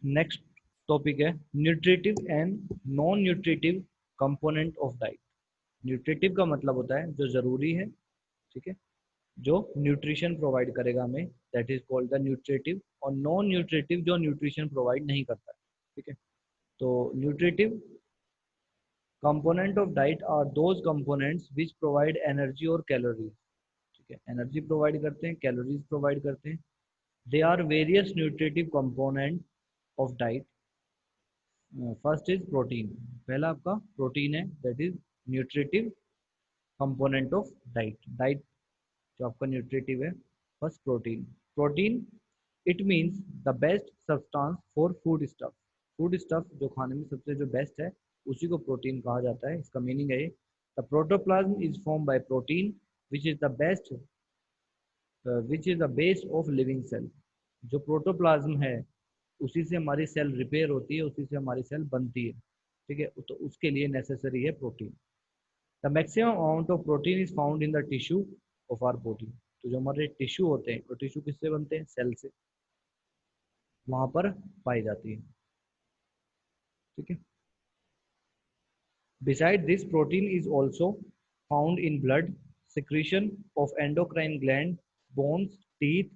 Next topic है nutritive and non nutritive component of diet. Nutritive का मतलब होता है जो जरूरी है, ठीक है, जो न्यूट्रिशन प्रोवाइड करेगा हमें, that is called the nutritive. और नॉन न्यूट्रिटिव जो न्यूट्रिशन प्रोवाइड नहीं करता है, ठीक है। तो nutritive component of diet are those components which provide energy और कैलोरीज, ठीक है, एनर्जी प्रोवाइड करते हैं, कैलोरीज प्रोवाइड करते हैं। They are various nutritive component of diet. First is protein, पहला आपका प्रोटीन है, that is nutritive component of diet. Diet जो आपका न्यूट्रिटिव है, first protein. Protein it means the best substance for food stuff. Food stuff जो खाने में सबसे जो बेस्ट है उसी को प्रोटीन कहा जाता है। इसका मीनिंग है the protoplasm is form by protein which is the best which is the base of living cell. जो प्रोटोप्लाज्म है उसी से हमारी सेल रिपेयर होती है, उसी से हमारी सेल बनती है, ठीक है। तो उसके लिए नेसेसरी है protein. The maximum amount of protein is found in the tissue of our body. तो जो हमारे टिश्यू होते हैं, और टिश्यू किससे बनते हैं? सेल से, वहां पर पाई जाती है, ठीक है। Beside this protein is also found in blood, secretion of endocrine gland, bones, teeth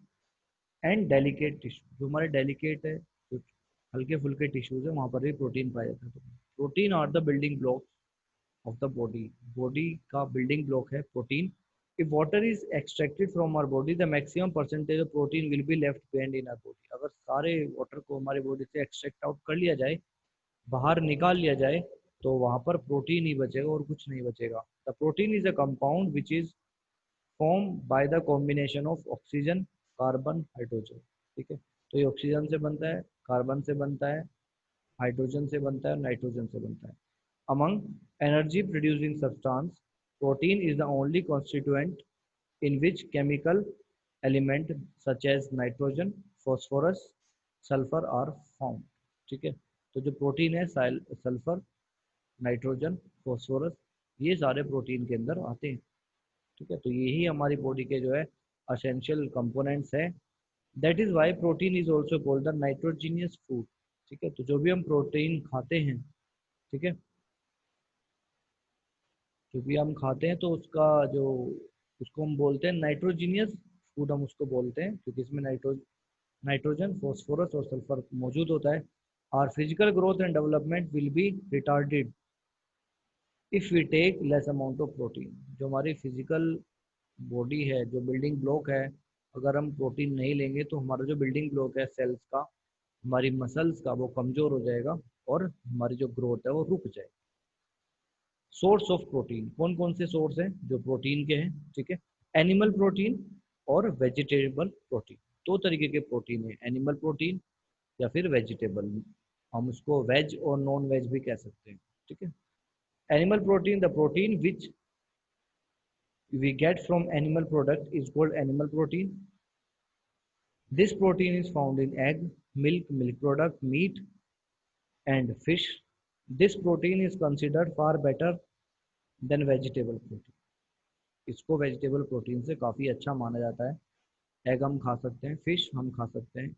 and delicate tissue. जो हमारे डेलिकेट है, जो हल्के फुल्के टिश्यूज है, वहां पर भी प्रोटीन पाया जाता है। तो protein are the building block of the body. Body का बिल्डिंग ब्लॉक है protein. If water is extracted from our body the maximum percentage of protein will be left behind in our body. अगर सारे water को हमारी body से extract out कर लिया जाए, बाहर निकाल लिया जाए, तो वहां पर प्रोटीन ही बचेगा और कुछ नहीं बचेगा। The protein is a compound which is form by the combination of oxygen, carbon, hydrogen, ठीक है। तो ये ऑक्सीजन से बनता है, कार्बन से बनता है, हाइड्रोजन से बनता है, नाइट्रोजन से बनता है। Among energy producing substance, protein is the only constituent in which chemical element such as nitrogen, phosphorus, sulfur are found, ठीक है। तो जो प्रोटीन है, सल्फर, नाइट्रोजन, फॉस्फोरस, ये सारे प्रोटीन के अंदर आते हैं, ठीक है। तो यही हमारी बॉडी के जो है असेंशियल कंपोनेंट्स है। That is why protein is also called the nitrogenous food, ठीक है। तो जो भी हम प्रोटीन खाते हैं, ठीक है, जो भी हम खाते हैं तो उसका जो उसको हम बोलते हैं नाइट्रोजीनियस फूड, हम उसको बोलते हैं क्योंकि इसमें नाइट्रोजन, फॉस्फोरस और सल्फर मौजूद होता है। और physical growth and development will be retarded if we take less amount of protein. जो हमारी फिजिकल बॉडी है, जो बिल्डिंग ब्लॉक है, अगर हम प्रोटीन नहीं लेंगे तो हमारा जो बिल्डिंग ब्लॉक है सेल्स का, हमारी मसल्स का, वो कमजोर हो जाएगा और हमारी जो ग्रोथ है वो रुक जाएगी। सोर्स ऑफ प्रोटीन, कौन कौन से सोर्स हैं जो प्रोटीन के हैं, ठीक है। एनिमल प्रोटीन और वेजिटेबल प्रोटीन, दो तरीके के प्रोटीन है, एनिमल प्रोटीन या फिर वेजिटेबल। हम उसको वेज और नॉन वेज भी कह सकते हैं, ठीक है। Animal protein, the protein which we get from animal product is called animal protein. This protein is found in egg, milk, milk product, meat and fish. This protein is considered far better than vegetable protein. इसको vegetable protein से काफ़ी अच्छा माना जाता है। Egg हम खा सकते हैं, फिश हम खा सकते हैं,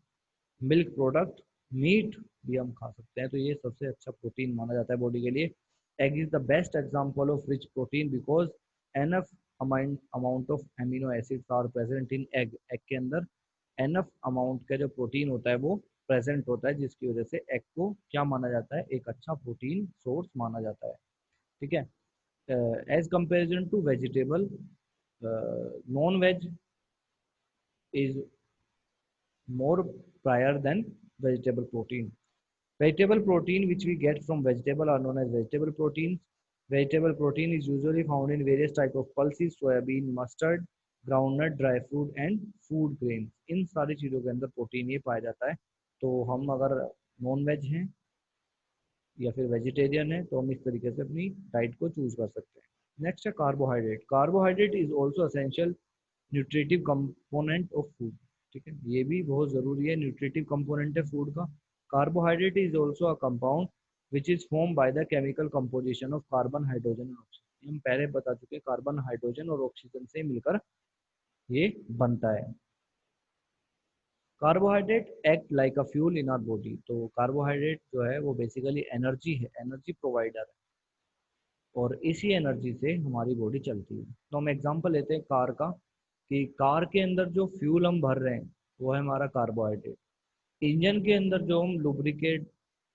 मिल्क प्रोडक्ट, मीट भी हम खा सकते हैं। तो ये सबसे अच्छा प्रोटीन माना जाता है बॉडी के लिए। Egg is the best example of rich protein because enough amount of amino acids are present in egg. Egg के अंदर एनफ अमाउंट का जो प्रोटीन होता है वो प्रेजेंट होता है, जिसकी वजह से एग को क्या माना जाता है? एक अच्छा प्रोटीन सोर्स माना जाता है, ठीक है। As comparison to vegetable, non-veg is more prior than vegetable protein. Vegetable protein which we get from vegetable are known as vegetable proteins. Vegetable protein is usually found in various type of pulses, soybean, mustard, groundnut, dry fruit and food grains. इन सारी चीज़ों के अंदर protein ये पाया जाता है। तो हम अगर नॉन वेज हैं या फिर वेजिटेरियन है तो हम इस तरीके से अपनी डाइट को चूज कर सकते हैं। नेक्स्ट है carbohydrate. Carbohydrate is also essential nutritive component of food, ठीक है। ये भी बहुत ज़रूरी है, न्यूट्रिटिव कंपोनेंट है फूड का। Carbohydrate is also a compound which is form by the chemical composition of carbon, hydrogen and oxygen. हम पहले बता चुके हैं, कार्बन, हाइड्रोजन और ऑक्सीजन से मिलकर ये बनता है। Carbohydrate act like a fuel in our body. तो कार्बोहाइड्रेट जो है वो बेसिकली एनर्जी है, एनर्जी प्रोवाइडर है, और इसी एनर्जी से हमारी बॉडी चलती है। तो हम एग्जांपल लेते हैं कार का, कि कार के अंदर जो फ्यूल हम भर रहे हैं वो है हमारा कार्बोहाइड्रेट। इंजन के अंदर जो हम लुब्रिकेट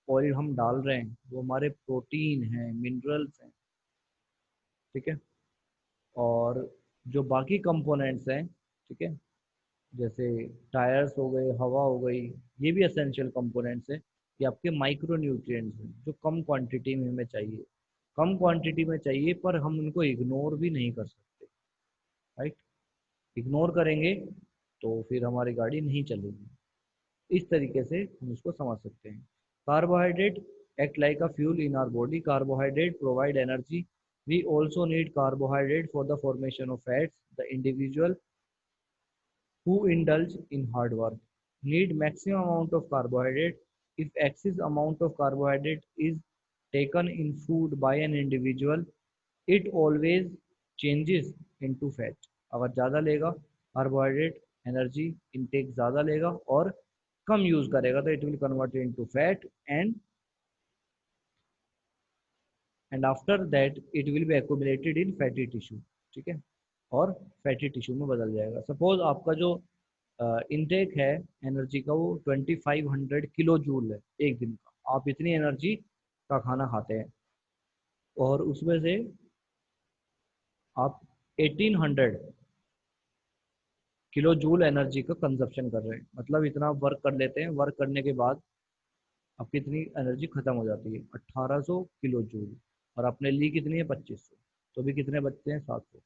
ऑयल हम डाल रहे हैं वो हमारे प्रोटीन हैं, मिनरल्स हैं, ठीक है। और जो बाकी कंपोनेंट्स हैं, ठीक है, जैसे टायर्स हो गए, हवा हो गई, ये भी एसेंशियल कंपोनेंट्स हैं। ये आपके माइक्रो न्यूट्रिएंट्स हैं जो कम क्वांटिटी में हमें चाहिए, कम क्वांटिटी में चाहिए, पर हम उनको इग्नोर भी नहीं कर सकते, राइट। इग्नोर करेंगे तो फिर हमारी गाड़ी नहीं चलेगी। इस तरीके से हम इसको समझ सकते हैं। Carbohydrate act like a fuel in our body. Carbohydrate provide energy. We also need carbohydrate for the formation of fats. The individual who indulge in hard work need maximum amount of carbohydrate. If excess amount of carbohydrate is taken in food by an individual, it always changes into fat. अगर ज़्यादा लेगा carbohydrate, energy intake ज़्यादा लेगा, और कम use करेगा तो it will convert into fat, and after that it will be accumulated in fatty tissue, ठीक है, और फैटी टिश्यू में बदल जाएगा। सपोज आपका जो इनटेक है एनर्जी का वो 2500 किलो जूल है एक दिन का, आप इतनी एनर्जी का खाना खाते हैं, और उसमें से आप 1800 किलो जूल एनर्जी का कंजप्शन कर रहे हैं, मतलब इतना वर्क कर लेते हैं, वर्क करने के बाद आपकी इतनी एनर्जी खत्म हो जाती है, 1800 किलो जूल, और आपने ली कितनी है 2500, तो भी कितने बचते हैं 700।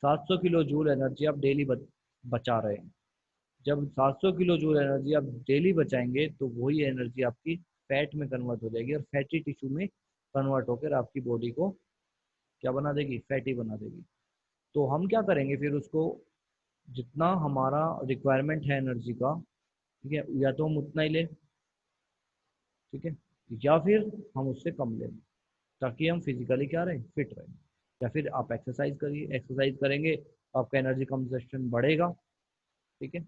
700 किलो जूल एनर्जी आप डेली बचा रहे हैं। जब 700 किलो जूल एनर्जी आप डेली बचाएंगे तो वही एनर्जी आपकी फैट में कन्वर्ट हो जाएगी, और फैटी टिश्यू में कन्वर्ट होकर आपकी बॉडी को क्या बना देगी, फैटी बना देगी। तो हम क्या करेंगे फिर उसको, जितना हमारा रिक्वायरमेंट है एनर्जी का, ठीक है, या तो हम उतना ही लें, ठीक है, या फिर हम उससे कम लें, ताकि हम फिजिकली क्या रहें, फिट रहें। या फिर आप एक्सरसाइज करिए, एक्सरसाइज करेंगे तो आपका एनर्जी कंजप्शन बढ़ेगा, ठीक है,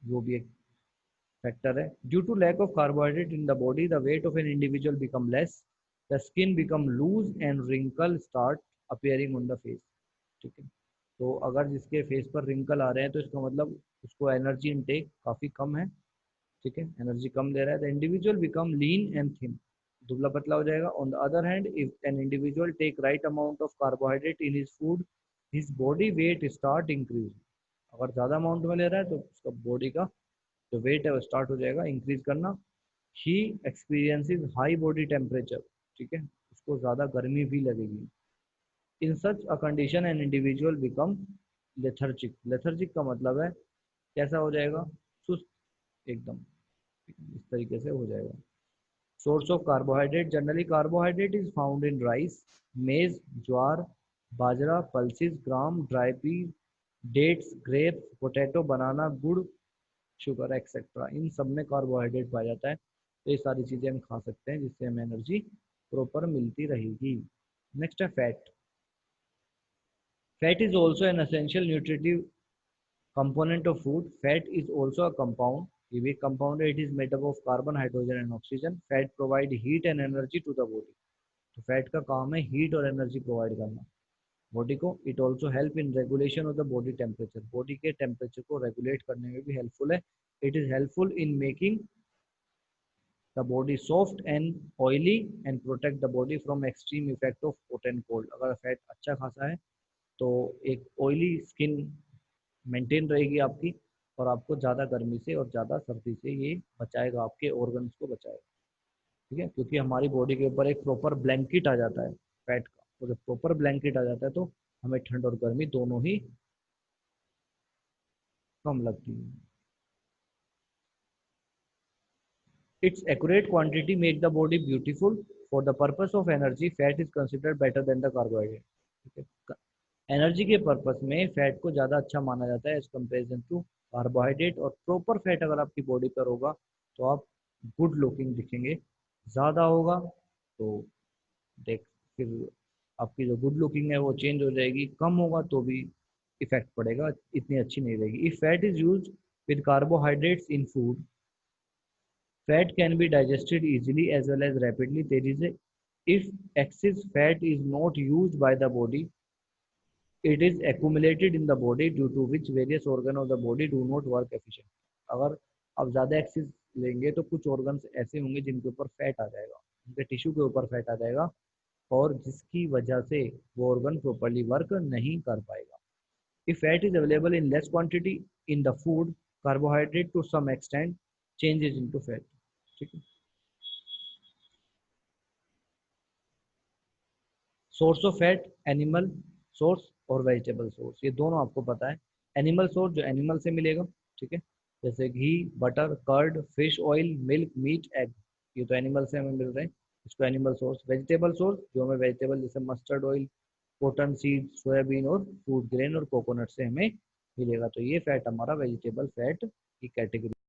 वो भी एक फैक्टर है। Due to lack of carbohydrate in the body the weight of an individual become less, the skin become loose and wrinkle start appearing on the face, ठीक है। तो अगर जिसके फेस पर रिंकल आ रहे हैं तो इसका मतलब उसको एनर्जी इनटेक काफ़ी कम है, ठीक है, एनर्जी कम ले रहा है। The individual become lean and thin, दुबला पतला हो जाएगा। On the other hand if an individual take right amount of carbohydrate in his food, his body weight start increase. अगर ज़्यादा अमाउंट में ले रहा है तो उसका बॉडी का जो वेट है वो स्टार्ट हो जाएगा इंक्रीज करना। He experiences high body temperature, ठीक है, उसको ज़्यादा गर्मी भी लगेगी। In such a condition an individual become lethargic. Lethargic का मतलब है कैसा हो जाएगा, सुस्त एकदम, इस तरीके से हो जाएगा। Source of carbohydrate, generally carbohydrate is found in rice, maize, jowar, bajra, pulses, gram, dry pea, dates, grapes, potato, banana, gur, sugar etcetera, इन सब में कार्बोहाइड्रेट पाया जाता है। तो ये सारी चीज़ें हम खा सकते हैं जिससे हमें एनर्जी प्रॉपर मिलती रहेगी। नेक्स्ट है fat. Fat is also an essential nutritive component of food. Fat is also a compound. ये भी compound है. It is made up of carbon, hydrogen and oxygen. Fat provide heat and energy to the body. तो fat का काम है heat और energy provide करना body को। It also help in regulation of the body temperature, body के temperature को regulate करने में भी हेल्पफुल है। It is helpful in making the body soft and oily and protect the body from extreme effect of hot and cold. अगर fat अच्छा खासा है तो एक ऑयली स्किन मेंटेन रहेगी आपकी, और आपको ज़्यादा गर्मी से और ज़्यादा सर्दी से ये बचाएगा, आपके ऑर्गन्स को बचाएगा, ठीक है, क्योंकि हमारी बॉडी के ऊपर एक प्रॉपर ब्लैंकेट आ जाता है फैट का, और जब प्रॉपर ब्लैंकेट आ जाता है तो हमें ठंड और गर्मी दोनों ही कम लगती है। It's accurate quantity make the body beautiful. For the purpose of energy fat is considered better than the carbohydrate, ठीक है। एनर्जी के पर्पस में फैट को ज़्यादा अच्छा माना जाता है एज कम्पेरिजन टू कार्बोहाइड्रेट। और प्रॉपर फैट अगर आपकी बॉडी पर होगा तो आप गुड लुकिंग दिखेंगे, ज़्यादा होगा तो देख फिर आपकी जो गुड लुकिंग है वो चेंज हो जाएगी, कम होगा तो भी इफेक्ट पड़ेगा, इतनी अच्छी नहीं रहेगी। If fat is use with carbohydrates in food. Fat can be digested easily as well as rapidly. There is a if excess fat is not used by the body, it is accumulated in the body due to which various organ of the body do not work efficiently. अगर आप ज़्यादा access लेंगे तो कुछ organs ऐसे होंगे जिनके ऊपर फैट आ जाएगा, उनके टिश्यू के ऊपर फैट आ जाएगा और जिसकी वजह से वो ऑर्गन प्रॉपरली वर्क नहीं कर पाएगा. If fat is available in less quantity in the food, carbohydrate to some extent changes into fat. ठीक है. Source of fat, animal source और वेजिटेबल सोर्स, ये दोनों आपको पता है. एनिमल सोर्स जो एनिमल से मिलेगा, ठीक है, जैसे ghee, butter, curd, fish oil, milk, meat, egg, ये तो एनिमल से हमें मिल रहे हैं, इसको एनिमल सोर्स. वेजिटेबल सोर्स जो हमें वेजिटेबल जैसे mustard oil, cotton seed, soybean और फ्रूट ग्रेन और कोकोनट से हमें मिलेगा. तो ये फैट हमारा वेजिटेबल फैट की कैटेगरी.